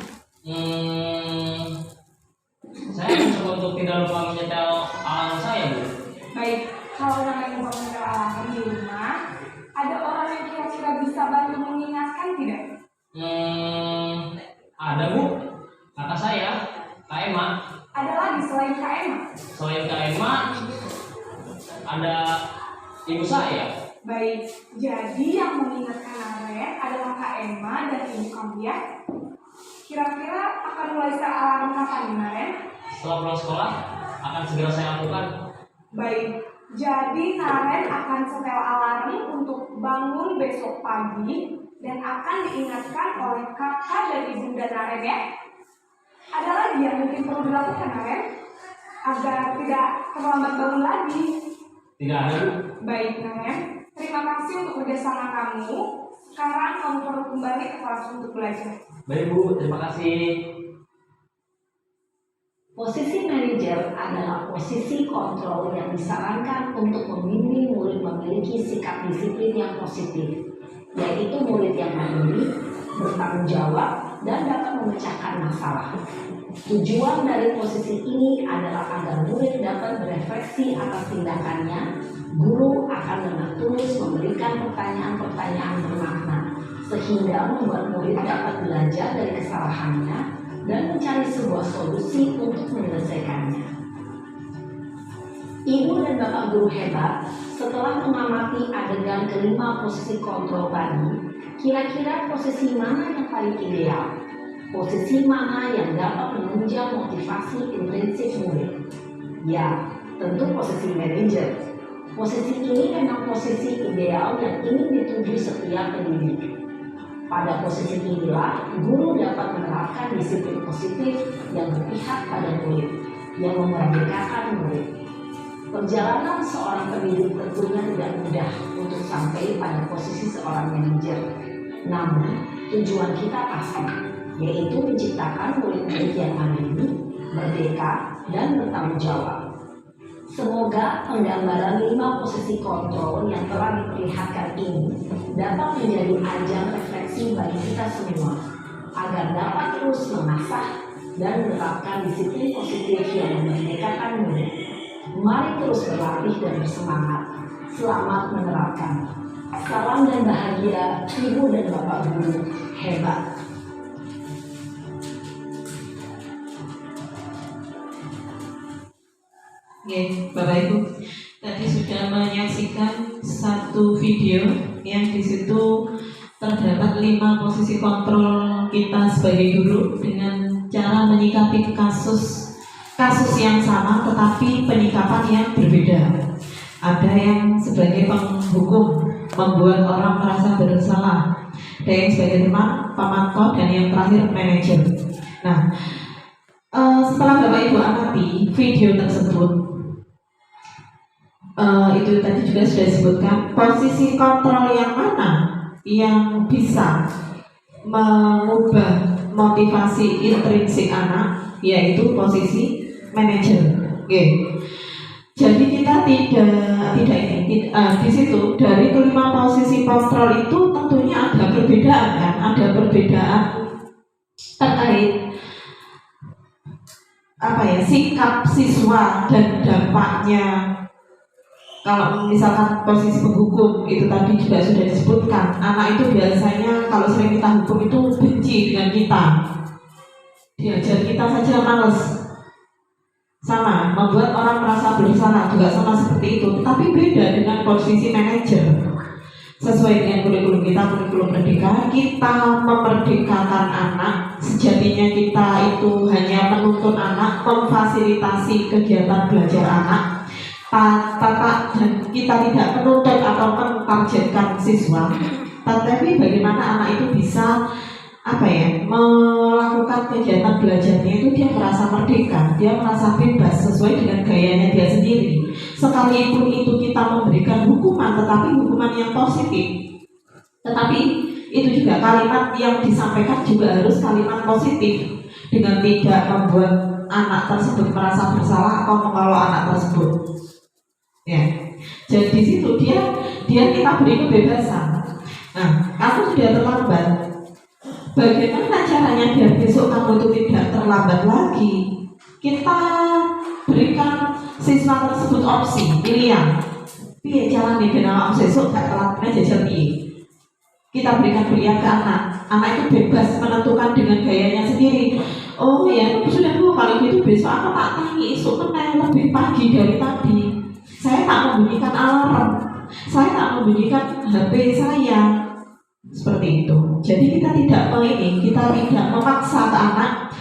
Saya mencoba untuk tidak lupa menyetel alarm saya Bu. Baik, kalau Naren lupa menyetel alarm di rumah, ada orang yang kira-kira bisa bantu mengingatkan tidak? Ada Bu, kakak saya, Kak Emma. Ada lagi selain Kak Emma? Selain Kak Emma, ada ibu saya. Baik, jadi yang mengingatkan Naren adalah Kak Emma dan ibu kamu ya? Kira-kira akan mulai setel alarm kapan nih, Naren? Setelah pulang sekolah, akan segera saya lakukan. Baik, jadi Naren akan setel alarm untuk bangun besok pagi dan akan diingatkan oleh kakak dan ibunda Naren ya. Ada lagi yang mungkin perlu dilakukan, Naren, agar tidak terlambat bangun lagi. Tidak ada Bu. Baik, Naren, terima kasih untuk kerjasama kamu. Sekarang kamu perlu kembali ke kelas untuk belajar. Baik Bu, terima kasih. Posisi manajer adalah posisi kontrol yang disarankan untuk membimbing murid memiliki sikap disiplin yang positif, yaitu murid yang mandiri, bertanggung jawab, dan dapat memecahkan masalah. masalah. Tujuan dari posisi ini adalah agar murid dapat berefleksi atas tindakannya. Guru akan dengan tulus memberikan pertanyaan-pertanyaan bermakna, sehingga membuat murid dapat belajar dari kesalahannya dan mencari sebuah solusi untuk menyelesaikannya. Ibu dan Bapak guru hebat, setelah mengamati adegan kelima posisi kontrol tadi, kira-kira posisi mana yang paling ideal? Posisi mana yang dapat menunjang motivasi intrinsik murid? Ya, tentu posisi manajer. Posisi ini memang posisi ideal yang ingin dituju setiap pendidik. Pada posisi inilah, guru dapat menerapkan disiplin positif yang berpihak pada murid, yang memerdekakan murid. Perjalanan seorang pendidik tentunya tidak mudah untuk sampai pada posisi seorang manajer. Namun, tujuan kita pasti, yaitu menciptakan murid-murid yang mandiri, merdeka, dan bertanggung jawab. Semoga penggambaran 5 posisi kontrol yang telah diperlihatkan ini dapat menjadi ajang refleksi bagi kita semua, agar dapat terus mengasah dan menerapkan disiplin positif yang memerdekakan murid. Mari terus berlatih dan bersemangat. Selamat menerapkan. Salam dan bahagia, Ibu dan Bapak guru hebat. Oke, Bapak Ibu, tadi sudah menyaksikan satu video yang di situ terdapat 5 posisi kontrol kita sebagai guru dengan cara menyikapi kasus yang sama tetapi penyikapan yang berbeda. Ada yang sebagai penghukum, membuat orang merasa bersalah. Ada yang sebagai teman, pemantau, dan yang terakhir manajer. Nah, setelah Bapak Ibu amati video tersebut, itu tadi juga sudah disebutkan posisi kontrol yang mana yang bisa mengubah motivasi intrinsik anak, yaitu posisi manajer. Oke. Jadi kita tidak ini di situ dari kelima posisi kontrol itu tentunya ada perbedaan kan, ada perbedaan terkait sikap siswa dan dampaknya. Kalau misalkan posisi penghukum itu tadi juga sudah disebutkan, anak itu biasanya kalau sering kita hukum itu benci dengan kita, diajar kita saja males, sama membuat orang merasa bersalah juga sama seperti itu. Tetapi beda dengan posisi manajer. Sesuai dengan kurikulum kita, kurikulum merdeka, kita memerdekakan anak. Sejatinya kita itu hanya menuntun anak, memfasilitasi kegiatan belajar anak, dan kita tidak menuntut atau mentargetkan siswa. Tetapi bagaimana anak itu bisa melakukan kegiatan belajarnya itu dia merasa merdeka, dia merasa bebas sesuai dengan gayanya dia sendiri. Sekalipun itu kita memberikan hukuman, tetapi hukuman yang positif. Tetapi itu juga kalimat yang disampaikan juga harus kalimat positif, dengan tidak membuat anak tersebut merasa bersalah atau mengelola anak tersebut. Ya, jadi di situ dia kita beri kebebasan. Nah, kamu sudah terlambat. Bagaimana caranya biar besok kamu itu tidak terlambat lagi? Kita berikan siswa tersebut opsi, pilihan. Piye caranya biar anak besok gak telat jajal piye? Kita berikan pilihan ke anak. Anak itu bebas menentukan dengan gayanya sendiri. Oh ya, sudah kalau gitu besok aku tak tangi esok menang lebih pagi dari tadi. Saya tak membunyikan alarm, saya tak membunyikan HP saya. Seperti itu. Jadi kita tidak memaksa ke anak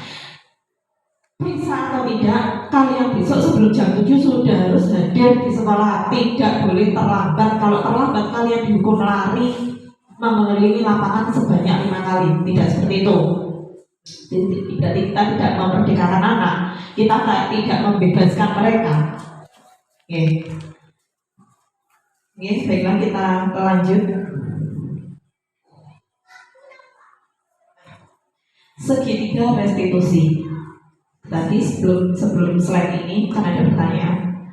bisa atau tidak. Kalian besok sebelum jam 7 sudah harus hadir di sekolah. Tidak boleh terlambat. Kalau terlambat kalian dihukum lari mengelilingi lapangan sebanyak 5 kali. Tidak seperti itu. Kita tidak memerdekakan anak. Kita tidak membebaskan mereka. Oke. Baiklah kita lanjut. Segitiga restitusi. Tadi sebelum slide ini kan ada pertanyaan.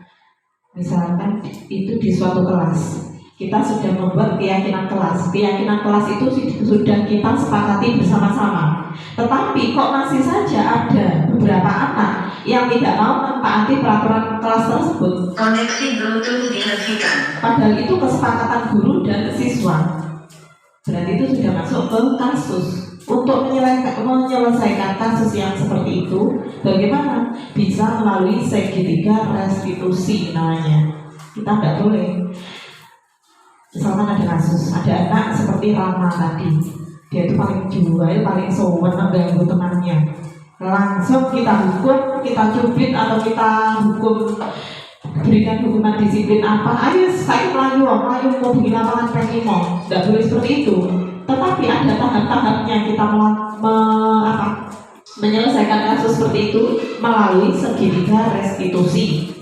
Misalkan itu di suatu kelas, kita sudah membuat keyakinan kelas. Keyakinan kelas itu sudah kita sepakati bersama-sama. Tetapi kok masih saja ada beberapa anak yang tidak mau menaati peraturan kelas tersebut. Koneksi Bluetooth dihentikan. Padahal itu kesepakatan guru dan siswa. Berarti itu sudah masuk ke kasus. Untuk menyelesaikan kasus yang seperti itu, bagaimana? Bisa melalui segitiga restitusi namanya. Kita tidak boleh. Misalkan ada kasus, ada anak seperti Rama tadi, dia itu paling jual, paling sowan mengganggu temannya. Langsung kita hukum, kita cubit atau kita hukum, berikan hukuman disiplin apa? Ayo saya melayu mau bikin lapangan penimo. Tidak boleh seperti itu. Tetapi ada tahap-tahapnya kita menyelesaikan kasus seperti itu melalui segitiga restitusi.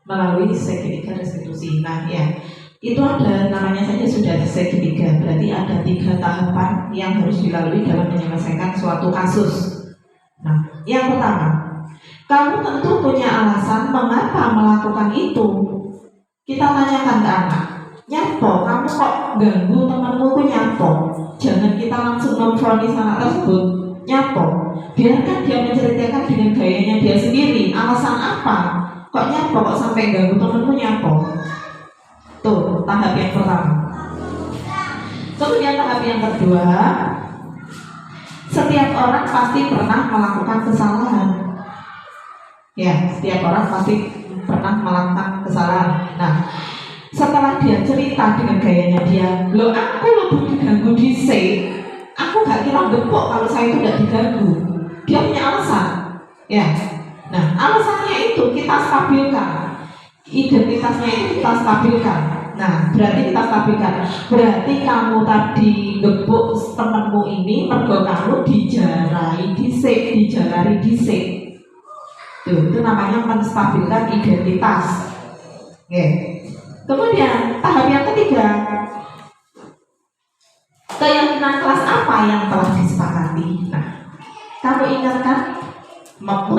Melalui segitiga restitusi. Nah ya, itu ada namanya saja sudah segitiga. Berarti ada 3 tahapan yang harus dilalui dalam menyelesaikan suatu kasus. Nah, yang pertama, kamu tentu punya alasan mengapa melakukan itu. Kita tanyakan ke anak, nyapo, kamu kok ganggu temanmu ku nyapo? Jangan kita langsung memvonis anak tersebut, nyapo. Biarkan dia menceritakan dengan gayanya dia sendiri. Alasan apa? Kok nyapo, kok sampai ganggu temanmu nyapo? Tuh, tahap yang pertama. Kemudian tahap yang kedua, setiap orang pasti pernah melakukan kesalahan. Ya, setiap orang pasti pernah melakukan kesalahan. Nah, setelah dia cerita dengan gayanya dia, lo aku lebih diganggu di C, aku gak kira gempok kalau saya itu gak diganggu. Dia punya alasan. Ya, nah alasannya itu kita stabilkan, identitasnya itu kita stabilkan. Nah, berarti kita stabilkan. Berarti kamu tadi gempok temanmu ini mergo kamu dijalari di C, dijalari di C. Itu namanya menstabilkan identitas. Oke. Kemudian tahap yang ketiga, keyakinan kelas apa yang telah disepakati. Nah, kamu ingatkan, maaf,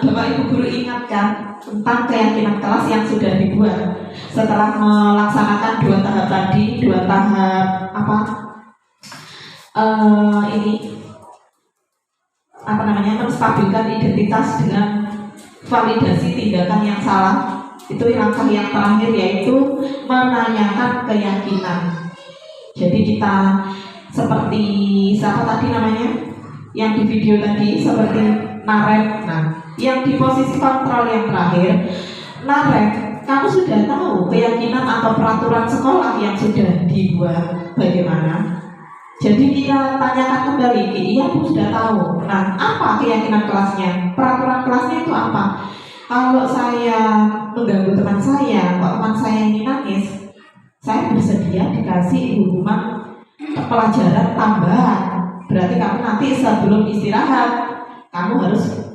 Bapak Ibu guru ingatkan tentang keyakinan kelas yang sudah dibuat setelah melaksanakan 2 tahap tadi, 2 tahap menstabilkan identitas dengan validasi tindakan yang salah. Itu langkah yang terakhir, yaitu menanyakan keyakinan. Jadi kita seperti siapa tadi namanya yang di video tadi, seperti Narek. Nah, yang di posisi kontrol yang terakhir, Narek, kamu sudah tahu keyakinan atau peraturan sekolah yang sudah dibuat bagaimana? Jadi kita tanyakan kembali, iya aku sudah tahu. Nah, apa keyakinan kelasnya? Peraturan kelasnya itu apa? Kalau saya mengganggu teman saya, kalau teman saya ini nangis, saya bersedia dikasih hukuman pelajaran tambahan. Berarti kamu nanti sebelum istirahat, kamu harus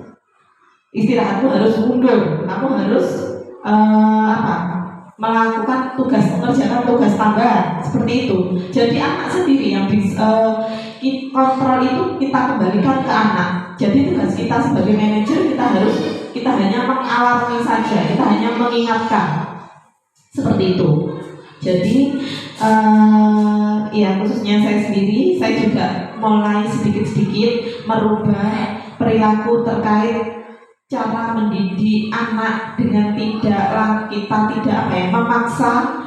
istirahatmu harus mundur, kamu harus melakukan mengerjakan tugas tambahan seperti itu. Jadi anak sendiri yang kontrol itu kita kembalikan ke anak. Jadi tugas kita sebagai manajer kita hanya mengalarmi saja, kita hanya mengingatkan seperti itu. Jadi ya khususnya saya sendiri, saya juga mulai sedikit-sedikit merubah perilaku terkait cara mendidik anak dengan kita tidak memaksa,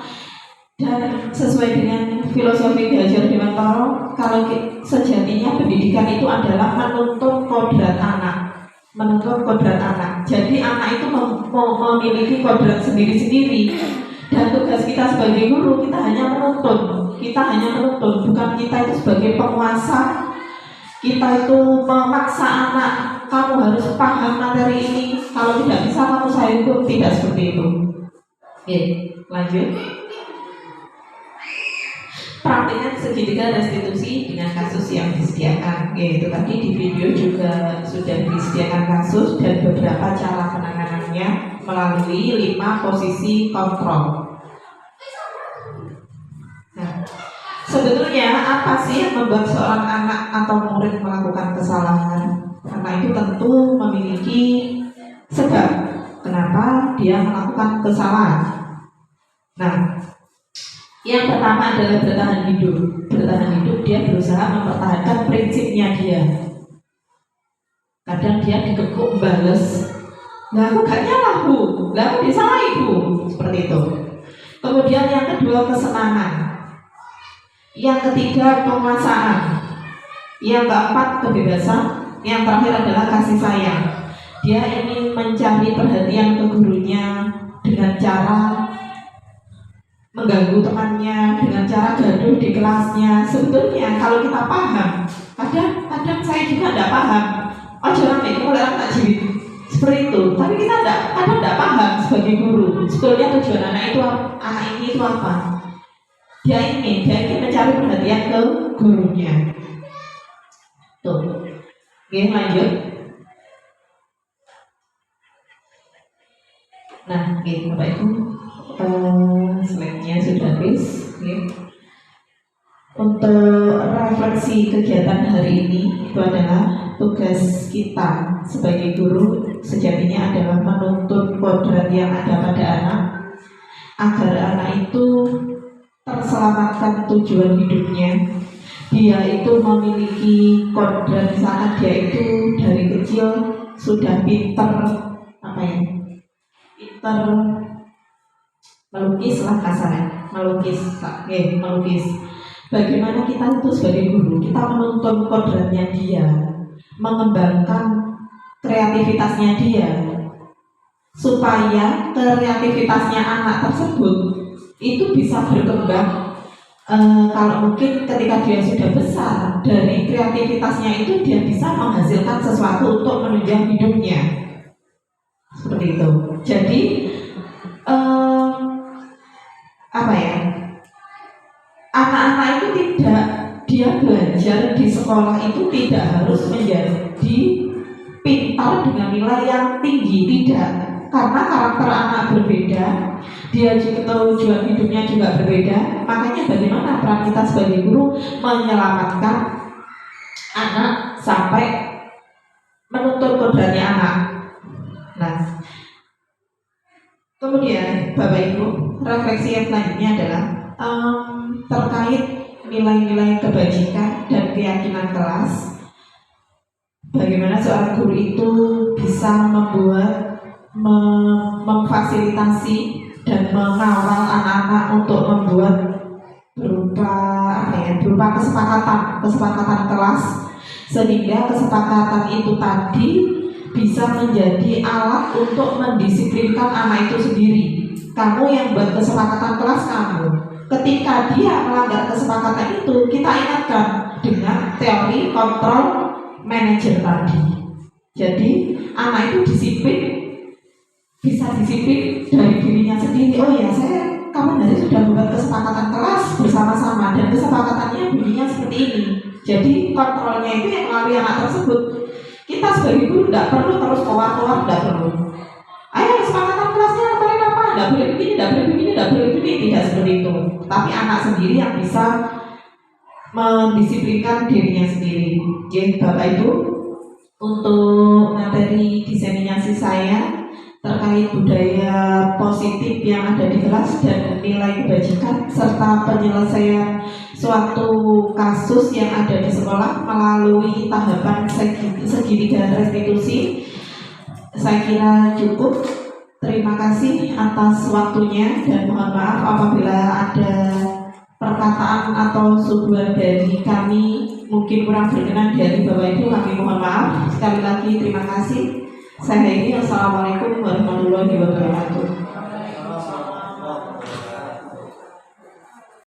dan sesuai dengan filosofi Diajar Dewantara, kalau sejatinya pendidikan itu adalah menuntun kodrat anak, Jadi anak itu memiliki kodrat sendiri-sendiri, dan tugas kita sebagai guru kita hanya menuntun, bukan kita itu sebagai penguasa. Kita itu memaksa anak, kamu harus paham materi ini, kalau tidak bisa kamu saya hukum, tidak seperti itu. Oke, lanjut. Praktikkan segitiga restitusi dengan kasus yang disediakan. Itu tadi di video juga sudah disediakan kasus dan beberapa cara penanganannya melalui 5 posisi kontrol. Nah, sebetulnya apa sih yang membuat seorang anak atau murid melakukan kesalahan? Karena itu tentu memiliki sebab. kenapa dia melakukan kesalahan. Nah, yang pertama adalah bertahan hidup. Bertahan hidup, dia berusaha mempertahankan prinsipnya dia. Kadang dia dikekuk bales, nah aku gak nyalah bu, lah aku disalahi bu, seperti itu. Kemudian yang kedua kesenangan, yang ketiga penguasaan, yang keempat kebebasan, yang terakhir adalah kasih sayang. Dia ingin mencari perhatian ke gurunya dengan cara mengganggu temannya, dengan cara gaduh di kelasnya. Sebetulnya kalau kita paham, kadang saya juga tidak paham. Oh jangan itu mulai tak jiwit seperti itu. Tapi kita kadang tidak paham sebagai guru. Sebetulnya tujuan anak ini itu apa? Dia ingin mencari perhatian ke gurunya. Tuh, oke lanjut. Nah, oke Bapak Ibu, slide-nya sudah habis. Untuk refleksi kegiatan hari ini itu adalah tugas kita sebagai guru sejatinya adalah menuntun kodrat yang ada pada anak agar anak itu terselamatkan tujuan hidupnya. Dia itu memiliki kodrat, misalkan dia itu dari kecil sudah pinter pinter melukis lah kasarnya, melukis. Bagaimana kita itu sebagai guru, kita menuntun kodratnya dia, mengembangkan kreativitasnya dia, supaya kreativitasnya anak tersebut itu bisa berkembang. Kalau mungkin ketika dia sudah besar, dari kreativitasnya itu dia bisa menghasilkan sesuatu untuk menunjang hidupnya, seperti itu. Jadi anak-anak itu tidak, dia belajar di sekolah itu tidak harus menjadi pintar dengan nilai yang tinggi, tidak, karena karakter anak berbeda, dia juga tujuan hidupnya juga berbeda. Makanya bagaimana peran kita sebagai guru menyelamatkan anak sampai menuntut kodratnya anak. Nah, kemudian Bapak Ibu, refleksi yang selanjutnya adalah terkait nilai-nilai kebajikan dan keyakinan kelas. Bagaimana seorang guru itu bisa memfasilitasi dan mengawal anak-anak untuk membuat berupa kesepakatan kelas, sehingga kesepakatan itu tadi bisa menjadi alat untuk mendisiplinkan anak itu sendiri. Kamu yang buat kesepakatan kelas kamu. Ketika dia melanggar kesepakatan itu, kita ingatkan dengan teori kontrol manajer tadi. Jadi anak itu bisa disiplin dari dirinya sendiri. Oh ya, saya kapan hari sudah membuat kesepakatan kelas bersama-sama dan kesepakatannya bunyinya seperti ini. Jadi kontrolnya itu yang melalui anak tersebut. Kita sebagai guru tidak perlu terus keluar, tidak perlu. Ayo kesepakatan kelasnya kemarin apa? Tidak boleh begini, tidak boleh begini, tidak boleh begini, tidak seperti itu. Tapi anak sendiri yang bisa mendisiplinkan dirinya sendiri. Jadi Bapak Ibu, untuk materi diseminasi saya terkait budaya positif yang ada di kelas dan nilai kebajikan serta penyelesaian suatu kasus yang ada di sekolah melalui tahapan segitiga restitusi, saya kira cukup. Terima kasih atas waktunya dan mohon maaf apabila ada perkataan atau suguhan dari kami mungkin kurang berkenan dari Bapak Ibu, kami mohon maaf. Sekali lagi terima kasih. Saya ini, assalamualaikum warahmatullahi wabarakatuh.